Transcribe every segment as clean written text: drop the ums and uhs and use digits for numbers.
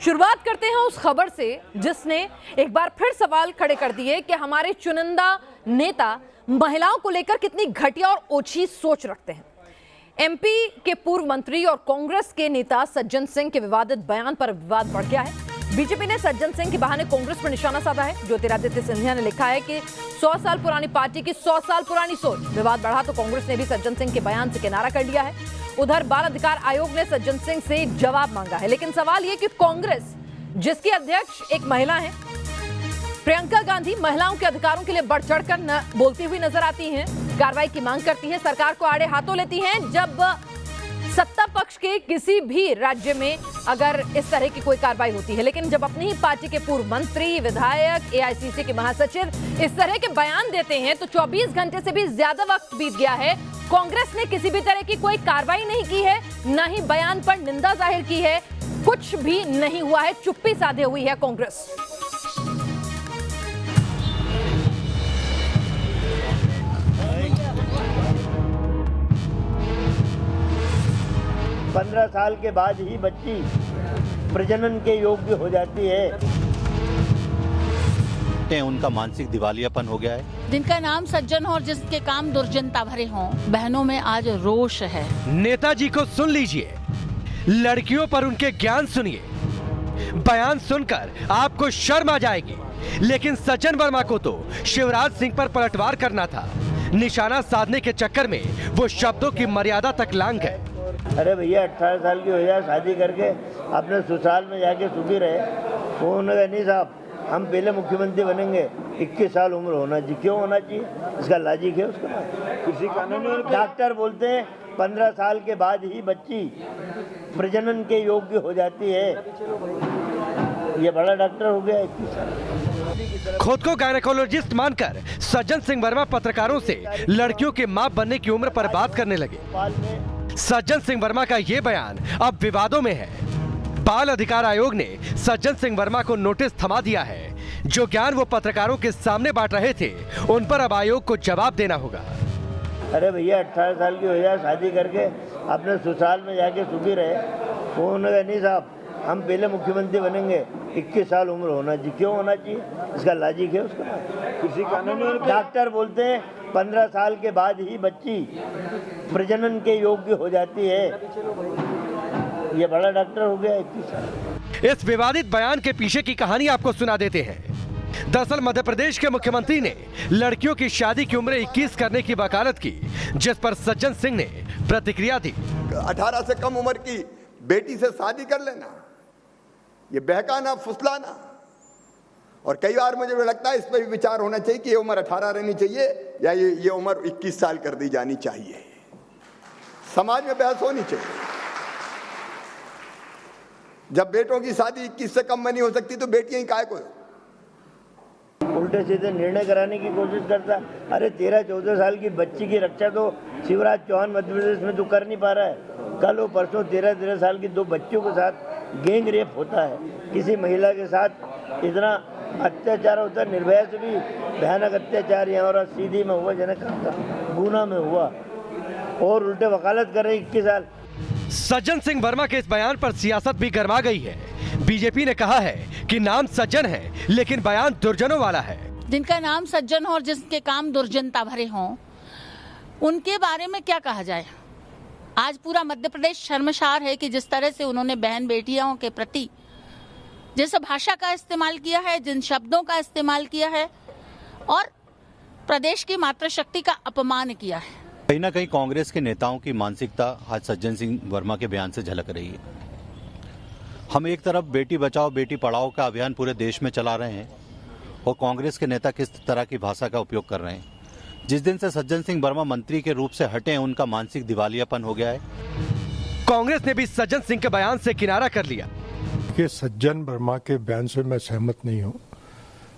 शुरुआत करते हैं उस खबर से जिसने एक बार फिर सवाल खड़े कर दिए कि हमारे चुनिंदा नेता महिलाओं को लेकर कितनी घटिया और ओछी सोच रखते हैं। एमपी के पूर्व मंत्री और कांग्रेस के नेता सज्जन सिंह के विवादित बयान पर विवाद बढ़ गया है। बीजेपी ने सज्जन सिंह के बहाने कांग्रेस पर निशाना साधा है। ज्योतिरादित्य सिंधिया ने लिखा है कि 100 साल पुरानी पार्टी की 100 साल पुरानी सोच। विवाद बढ़ा तो कांग्रेस ने भी सज्जन सिंह के बयान से किनारा कर लिया है। उधर बाल अधिकार आयोग ने सज्जन सिंह से जवाब मांगा है, लेकिन सवाल यह कि कांग्रेस जिसकी अध्यक्ष एक महिला है प्रियंका गांधी महिलाओं के अधिकारों के लिए बढ़ चढ़कर बोलती हुई नजर आती हैं, कार्रवाई की मांग करती है, सरकार को आड़े हाथों लेती हैं। जब सत्ता पक्ष के किसी भी राज्य में अगर इस तरह की कोई कार्रवाई होती है, लेकिन जब अपनी ही पार्टी के पूर्व मंत्री, विधायक, एआईसीसी के महासचिव इस तरह के बयान देते हैं तो 24 घंटे से भी ज्यादा वक्त बीत गया है, कांग्रेस ने किसी भी तरह की कोई कार्रवाई नहीं की है, न ही बयान पर निंदा जाहिर की है, कुछ भी नहीं हुआ है, चुप्पी साधे हुई है कांग्रेस। पंद्रह साल के बाद ही बच्ची प्रजनन के योग्य हो जाती है। उनका मानसिक दिवालियापन हो गया है। जिनका नाम सज्जन हो और जिसके काम दुर्जनता भरे हों, बहनों में आज रोष है। नेताजी को सुन लीजिए, लड़कियों पर उनके ज्ञान सुनिए। बयान सुनकर आपको शर्म आ जाएगी, लेकिन सज्जन वर्मा को तो शिवराज सिंह पर पलटवार करना था। निशाना साधने के चक्कर में वो शब्दों की मर्यादा तक लांघ गए। अरे भैया 18 साल की हो जाए, शादी करके अपने ससुराल में जाके सुखी रहे। वो उन्होंने नहीं साहब, हम पहले मुख्यमंत्री बनेंगे, 21 साल उम्र होना चाहिए। क्यों होना चाहिए? इसका लॉजिक है उसका। किसी कानून में डॉक्टर बोलते हैं 15 साल के बाद ही बच्ची प्रजनन के योग्य हो जाती है। ये बड़ा डॉक्टर हो गया 21 साल। खुद को गायनेकोलॉजिस्ट मानकर सज्जन सिंह वर्मा पत्रकारों से लड़कियों के मां बनने की उम्र पर बात करने लगे। सज्जन सिंह वर्मा का ये बयान अब विवादों में है। बाल अधिकार आयोग ने सज्जन सिंह वर्मा को नोटिस थमा दिया है। जो ज्ञान वो पत्रकारों के सामने बांट रहे थे, उन पर अब आयोग को जवाब देना होगा। अरे भैया 18 साल की हो जाए, शादी करके अपने ससुराल में जाके सुखी रहे। वो उन्होंने नहीं साहब, हम पहले मुख्यमंत्री बनेंगे, 21 साल उम्र होना चाहिए। क्यों होना चाहिए? इसका लॉजिक है उसका। किसी कानून में डॉक्टर बोलते हैं 15 साल के बाद ही बच्ची प्रजनन के योग्य हो जाती है। ये बड़ा डॉक्टर हो गया 21 साल। इस विवादित बयान के पीछे की कहानी आपको सुना देते हैं। दरअसल मध्य प्रदेश के मुख्यमंत्री ने लड़कियों की शादी की उम्र 21 करने की वकालत की, जिस पर सज्जन सिंह ने प्रतिक्रिया दी। 18 से कम उम्र की बेटी से शादी कर लेना, ये बहकाना, फुसलाना। और कई बार मुझे लगता है इस पर भी विचार होना चाहिए कि ये उम्र 18 रहनी चाहिए या ये उम्र 21 साल कर दी जानी चाहिए। समाज में बहस होनी चाहिए। जब बेटों की शादी 21 से कम में नहीं हो सकती तो बेटियां ही काहे को? उल्टे सीधे निर्णय कराने की कोशिश करता। अरे 13-14 साल की बच्ची की रक्षा तो शिवराज चौहान मध्य प्रदेश में तो कर नहीं पा रहा है। कल वो परसों 13-13 साल की 2 बच्चियों के साथ गैंग रेप होता है। किसी महिला के साथ इतना अत्याचार होता है। निर्भया से भी भयानक अत्याचार यहाँ और सीधी में हुआ, जनक गुना में हुआ, और उल्टे वकालत कर रहे 21 साल। सज्जन सिंह वर्मा के इस बयान पर सियासत भी गर्मा गई है। बीजेपी ने कहा है कि नाम सज्जन है, लेकिन बयान दुर्जनों वाला है। जिनका नाम सज्जन हो और जिसके काम दुर्जनता भरे हों, उनके बारे में क्या कहा जाए। आज पूरा मध्य प्रदेश शर्मसार है कि जिस तरह से उन्होंने बहन बेटियों के प्रति जिस भाषा का इस्तेमाल किया है, जिन शब्दों का इस्तेमाल किया है, और प्रदेश की मातृशक्ति का अपमान किया है। कहीं ना कहीं कांग्रेस के नेताओं की मानसिकता आज सज्जन सिंह वर्मा के बयान से झलक रही है। हम एक तरफ बेटी बचाओ बेटी पढ़ाओ का अभियान पूरे देश में चला रहे हैं और कांग्रेस के नेता किस तरह की भाषा का उपयोग कर रहे हैं। जिस दिन से सज्जन सिंह वर्मा मंत्री के रूप से हटे, उनका मानसिक दिवालियापन हो गया है। कांग्रेस ने भी सज्जन सिंह के बयान से किनारा कर लिया। कि सज्जन वर्मा के बयान से मैं सहमत नहीं हूँ।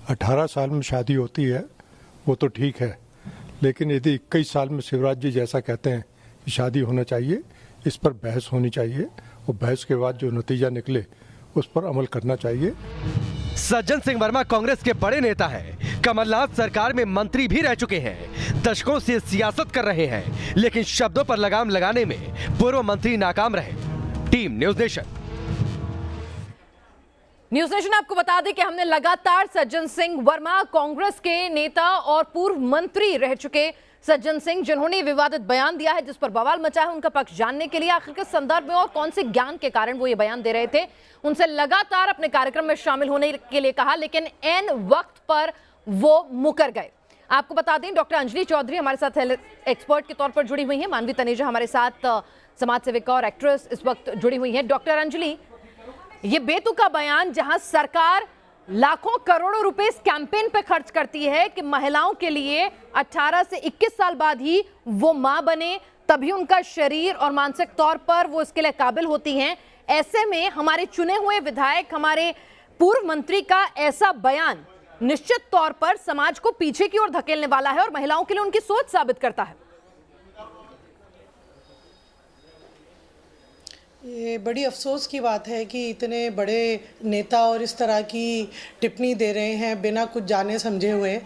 18 साल में शादी होती है वो तो ठीक है, लेकिन यदि 21 साल में शिवराज जी जैसा कहते हैं कि शादी होना चाहिए, इस पर बहस होनी चाहिए और बहस के बाद जो नतीजा निकले उस पर अमल करना चाहिए। सज्जन सिंह वर्मा कांग्रेस के बड़े नेता हैं। कमलनाथ सरकार में मंत्री भी रह चुके हैं। दशकों से सियासत कर रहे हैं, लेकिन शब्दों पर लगाम लगाने में पूर्व मंत्री नाकाम रहे। Team news nation. News nation आपको बता दें कि हमने लगातार सज्जन सिंह वर्मा, कांग्रेस के नेता और पूर्व मंत्री रह चुके सज्जन सिंह, जिन्होंने विवादित बयान दिया है जिस पर बवाल मचा है, उनका पक्ष जानने के लिए आखिर किस संदर्भ में और कौन से ज्ञान के कारण वो ये बयान दे रहे थे, उनसे लगातार अपने कार्यक्रम में शामिल होने के लिए कहा, लेकिन एन वक्त पर वो मुकर गए। आपको बता दें डॉक्टर अंजलि चौधरी हमारे साथ एक्सपर्ट के तौर पर जुड़ी हुई हैं, मानवी तनेजा हमारे साथ समाज सेविका और एक्ट्रेस इस वक्त जुड़ी हुई हैं। डॉक्टर अंजलि, ये बेतुका बयान जहां सरकार लाखों करोड़ों रुपए इस कैंपेन पे खर्च करती है कि महिलाओं के लिए 18 से 21 साल बाद ही वो मां बने, तभी उनका शरीर और मानसिक तौर पर वो इसके लिए काबिल होती हैं, ऐसे में हमारे चुने हुए विधायक, हमारे पूर्व मंत्री का ऐसा बयान निश्चित तौर पर समाज को पीछे की ओर धकेलने वाला है और महिलाओं के लिए उनकी सोच साबित करता है। ये बड़ी अफसोस की बात है कि इतने बड़े नेता और इस तरह की टिप्पणी दे रहे हैं बिना कुछ जाने समझे हुए।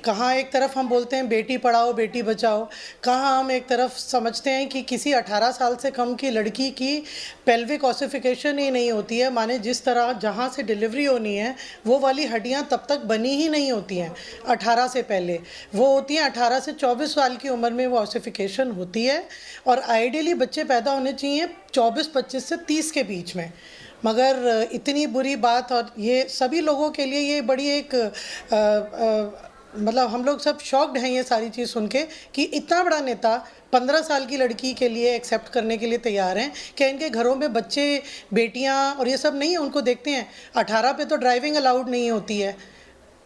कहाँ एक तरफ हम बोलते हैं बेटी पढ़ाओ बेटी बचाओ, कहाँ हम एक तरफ समझते हैं कि किसी 18 साल से कम की लड़की की पेल्विक ऑसिफिकेशन ही नहीं होती है, माने जिस तरह जहाँ से डिलीवरी होनी है वो वाली हड्डियाँ तब तक बनी ही नहीं होती हैं 18 से पहले, वो होती हैं 18 से 24 साल की उम्र में वो ऑसिफिकेशन होती है और आइडियली बच्चे पैदा होने चाहिए 24-25 से 30 के बीच में। मगर इतनी बुरी बात, और ये सभी लोगों के लिए ये बड़ी एक मतलब हम लोग सब शॉक्ड हैं ये सारी चीज़ सुन के कि इतना बड़ा नेता 15 साल की लड़की के लिए एक्सेप्ट करने के लिए तैयार हैं कि इनके घरों में बच्चे बेटियां और ये सब नहीं है, उनको देखते हैं 18 पे तो ड्राइविंग अलाउड नहीं होती है,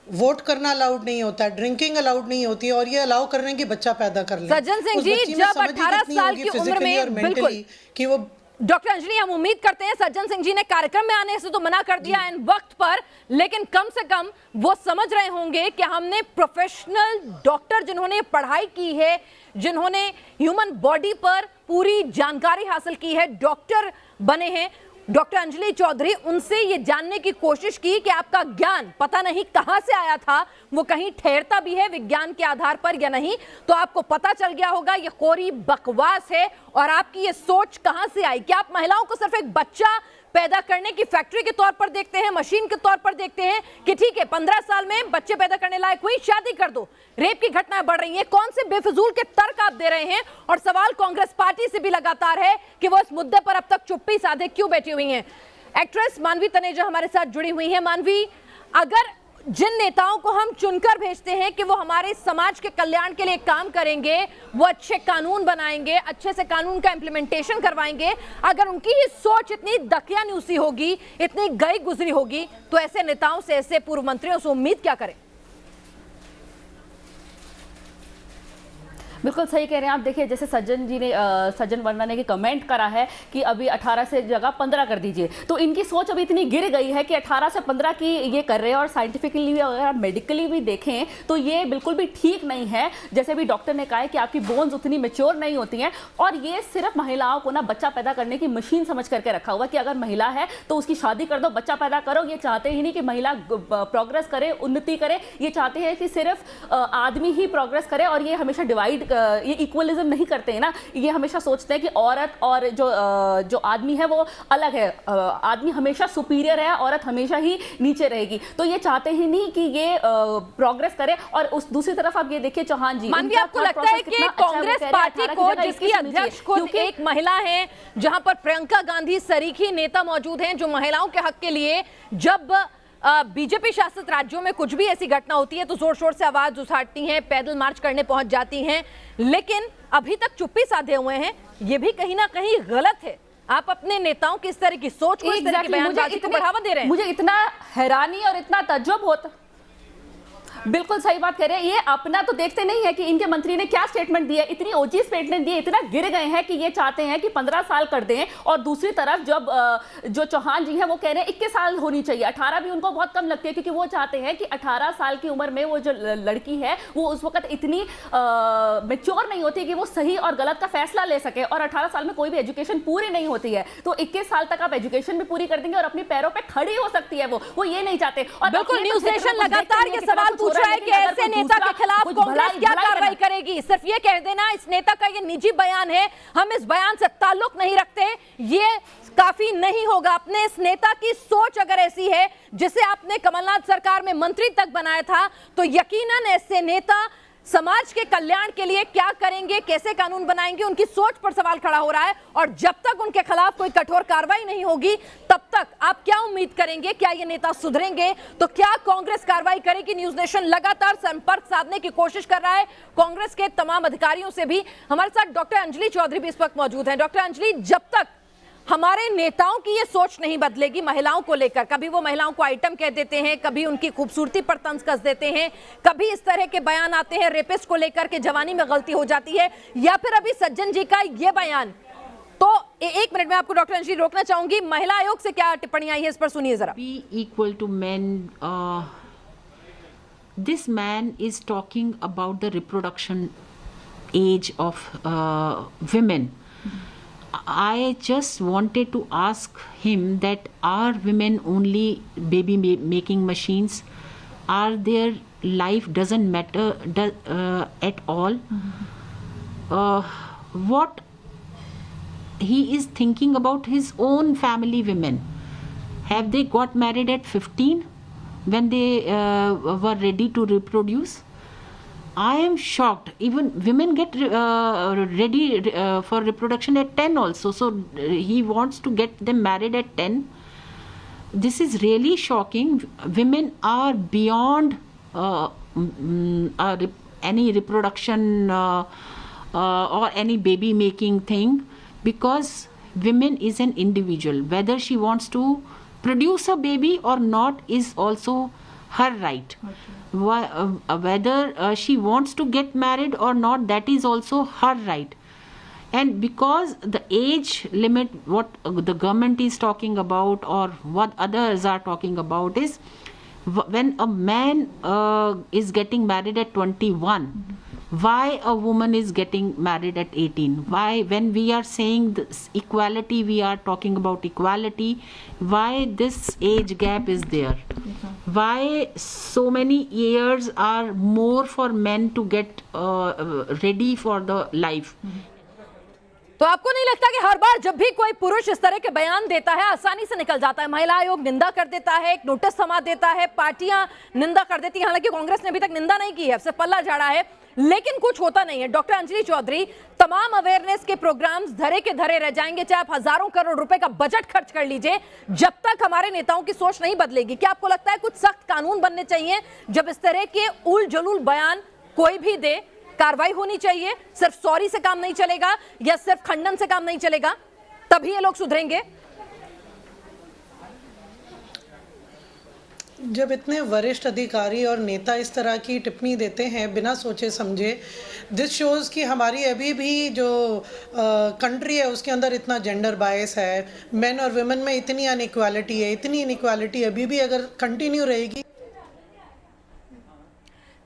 वोट करना अलाउड नहीं होता, ड्रिंकिंग अलाउड नहीं होती है और ये अलाउ कर रहे हैं कि बच्चा पैदा कर ले। सज्जन सिंह जी, जब 18 साल की उम्र में बिल्कुल कि वो डॉक्टर अंजलि, हम उम्मीद करते हैं सज्जन सिंह जी ने कार्यक्रम में आने से तो मना कर दिया इन वक्त पर, लेकिन कम से कम वो समझ रहे होंगे कि हमने प्रोफेशनल डॉक्टर जिन्होंने पढ़ाई की है, जिन्होंने ह्यूमन बॉडी पर पूरी जानकारी हासिल की है, डॉक्टर बने हैं डॉक्टर अंजलि चौधरी, उनसे ये जानने की कोशिश की कि आपका ज्ञान पता नहीं कहां से आया था, वो कहीं ठहरता भी है विज्ञान के आधार पर या नहीं, तो आपको पता चल गया होगा ये कोरी बकवास है। और आपकी ये सोच कहां से आई कि आप महिलाओं को सिर्फ एक बच्चा पैदा करने की फैक्ट्री के तौर पर देखते हैं, मशीन के तौर पर देखते हैं कि ठीक है 15 साल में बच्चे पैदा करने लायक हुई, शादी कर दो, रेप की घटनाएं बढ़ रही हैं, कौन से बेफिजूल के तर्क आप दे रहे हैं? और सवाल कांग्रेस पार्टी से भी लगातार है कि वो इस मुद्दे पर अब तक चुप्पी साधे क्यों बैठी हुई हैं। एक्ट्रेस मानवी तनेजा हमारे साथ जुड़ी हुई है। मानवी, अगर जिन नेताओं को हम चुनकर भेजते हैं कि वो हमारे समाज के कल्याण के लिए काम करेंगे, वो अच्छे कानून बनाएंगे, अच्छे से कानून का इम्प्लीमेंटेशन करवाएंगे, अगर उनकी ही सोच इतनी दकियानूसी होगी, इतनी गई गुजरी होगी, तो ऐसे नेताओं से, ऐसे पूर्व मंत्रियों से उम्मीद क्या करें? बिल्कुल सही कह रहे हैं आप। देखिए, जैसे सज्जन वर्मा ने कमेंट करा है कि अभी 18 से जगह 15 कर दीजिए, तो इनकी सोच अभी इतनी गिर गई है कि 18 से 15 की ये कर रहे हैं। और साइंटिफिकली भी, अगर आप मेडिकली भी देखें तो ये बिल्कुल भी ठीक नहीं है। जैसे भी डॉक्टर ने कहा है कि आपकी बोन्स उतनी मैच्योर नहीं होती हैं, और ये सिर्फ महिलाओं को ना बच्चा पैदा करने की मशीन समझ करके रखा हुआ कि अगर महिला है तो उसकी शादी कर दो, बच्चा पैदा करो। ये चाहते ही नहीं कि महिला प्रोग्रेस करे, उन्नति करे, ये चाहते हैं कि सिर्फ आदमी ही प्रोग्रेस करे। और ये हमेशा डिवाइड, ये इक्वलिज्म नहीं करते हैं ना, ये हमेशा सोचते हैं कि औरत और जो आदमी है वो अलग है, आदमी हमेशा सुपीरियर है, औरत हमेशा ही नीचे रहेगी। तो ये चाहते ही नहीं कि ये प्रोग्रेस करे। और उस दूसरी तरफ आप ये देखिए चौहान जी, मानवी, आपको लगता है कि कांग्रेस पार्टी को, जिसकी अध्यक्ष खुद एक महिला है, जहां पर प्रियंका गांधी सरीखी नेता मौजूद हैं जो महिलाओं के हक के लिए, जब बीजेपी शासित राज्यों में कुछ भी ऐसी घटना होती है तो जोर शोर से आवाज उठाती हैं, पैदल मार्च करने पहुंच जाती हैं, लेकिन अभी तक चुप्पी साधे हुए हैं, ये भी कहीं ना कहीं गलत है। आप अपने नेताओं की इस तरह की सोच को, इस तरह की बयानबाजी को बढ़ावा दे रहे हैं। मुझे इतना हैरानी और इतना तज्जुब होता, बिल्कुल सही बात कह रहे हैं। ये अपना तो देखते नहीं है कि इनके मंत्री ने क्या स्टेटमेंट दिया, इतनी ओजी स्टेटमेंट दी, इतना गिर गए हैं कि ये चाहते हैं कि 15 साल कर दें। और दूसरी तरफ जब जो चौहान जी हैं वो कह रहे हैं 21 साल होनी चाहिए, 18 भी उनको बहुत कम लगती है, क्योंकि वो चाहते हैं कि 18 साल की उम्र में वो जो लड़की है वो उस वक्त इतनी मेच्योर नहीं होती कि वो सही और गलत का फैसला ले सके। और 18 साल में कोई भी एजुकेशन पूरी नहीं होती है, तो 21 साल तक आप एजुकेशन भी पूरी कर देंगे और अपनी पैरों पर खड़ी हो सकती है वो ये नहीं चाहते। और बिल्कुल, न्यूज नेशन लगातार ये सवाल पूछ रहा है कि ऐसे नेता के खिलाफ कांग्रेस क्या कार्रवाई करेगी। सिर्फ ये कह देना इस नेता का ये निजी बयान है, हम इस बयान से ताल्लुक नहीं रखते, ये काफी नहीं होगा। अपने इस नेता की सोच अगर ऐसी है जिसे आपने कमलनाथ सरकार में मंत्री तक बनाया था, तो यकीनन ऐसे नेता समाज के कल्याण के लिए क्या करेंगे, कैसे कानून बनाएंगे, उनकी सोच पर सवाल खड़ा हो रहा है। और जब तक उनके खिलाफ कोई कठोर कार्रवाई नहीं होगी तब तक आप क्या उम्मीद करेंगे, क्या ये नेता सुधरेंगे, तो क्या कांग्रेस कार्रवाई करेगी? न्यूज नेशन लगातार संपर्क साधने की कोशिश कर रहा है कांग्रेस के तमाम अधिकारियों से भी। हमारे साथ डॉक्टर अंजलि चौधरी भी इस वक्त मौजूद हैं। डॉक्टर अंजलि, जब तक हमारे नेताओं की ये सोच नहीं बदलेगी महिलाओं को लेकर, कभी वो महिलाओं को आइटम कह देते हैं, कभी उनकी खूबसूरती पर तंज कस देते हैं, कभी इस तरह के बयान आते हैं रेपिस्ट को लेकर के जवानी में गलती हो जाती है, या फिर अभी सज्जन जी का ये बयान, तो एक मिनट में आपको डॉक्टर अंजलि रोकना चाहूंगी। महिला आयोग से क्या टिप्पणी आई है इस पर सुनिए जरा। Be equal to men. This man is talking about the reproduction age of women. I just wanted to ask him that are women only baby making machines? Are their life doesn't matter at all? What he is thinking about his own family women? Have they got married at 15 when they were ready to reproduce? I am shocked. Even women get ready for reproduction at 10 also. So he wants to get them married at 10. This is really shocking. Women are beyond any reproduction or any baby making thing, because women is an individual. Whether she wants to produce a baby or not is also her right. Whether she wants to get married or not, that is also her right. And because the age limit, what the government is talking about or what others are talking about is when a man is getting married at 21, why a woman is getting married at 18? Why, when we are saying this equality, we are talking about equality, why this age gap is there? Why so many years are more for men to get ready for the life? तो आपको नहीं लगता कि हर बार जब भी कोई पुरुष इस तरह के बयान देता है आसानी से निकल जाता है? महिला आयोग निंदा कर देता है, एक नोटिस थमा देता है, पार्टियां निंदा कर देती हैं। हालांकि कांग्रेस ने अभी तक निंदा नहीं की है, सिर्फ पल्ला झाड़ा है, लेकिन कुछ होता नहीं है। डॉक्टर अंजलि चौधरी, तमाम अवेयरनेस के प्रोग्राम्स धरे के धरे रह जाएंगे, चाहे आप हजारों करोड़ रुपए का बजट खर्च कर लीजिए, जब तक हमारे नेताओं की सोच नहीं बदलेगी। क्या आपको लगता है कुछ सख्त कानून बनने चाहिए जब इस तरह के उल जलूल बयान कोई भी दे? कार्रवाई होनी चाहिए, सिर्फ सॉरी से काम नहीं चलेगा या सिर्फ खंडन से काम नहीं चलेगा, तभी ये लोग सुधरेंगे? जब इतने वरिष्ठ अधिकारी और नेता इस तरह की टिप्पणी देते हैं बिना सोचे समझे, दिस शोज़ कि हमारी अभी भी जो कंट्री है उसके अंदर इतना जेंडर बायस है, मेन और वुमेन में इतनी अनइक्वालिटी है, इतनी इनइक्वालिटी अभी भी अगर कंटिन्यू रहेगी।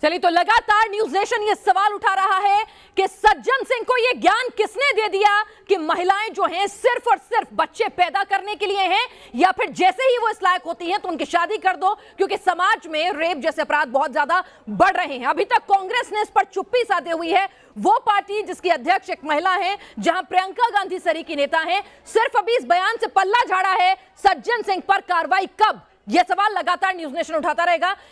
चलिए, तो लगातार न्यूज नेशन ये सवाल उठा रहा है कि सज्जन सिंह को ये ज्ञान किसने दे दिया कि महिलाएं जो हैं सिर्फ और सिर्फ बच्चे पैदा करने के लिए हैं, या फिर जैसे ही वो इस लायक होती हैं तो उनकी शादी कर दो, क्योंकि समाज में रेप जैसे अपराध बहुत ज्यादा बढ़ रहे हैं। अभी तक कांग्रेस ने इस पर चुप्पी साधे हुई है, वो पार्टी जिसकी अध्यक्ष एक महिला है, जहां प्रियंका गांधी सरी की नेता है, सिर्फ अभी इस बयान से पल्ला झाड़ा है। सज्जन सिंह पर कार्रवाई कब, यह सवाल लगातार न्यूज नेशन उठाता रहेगा।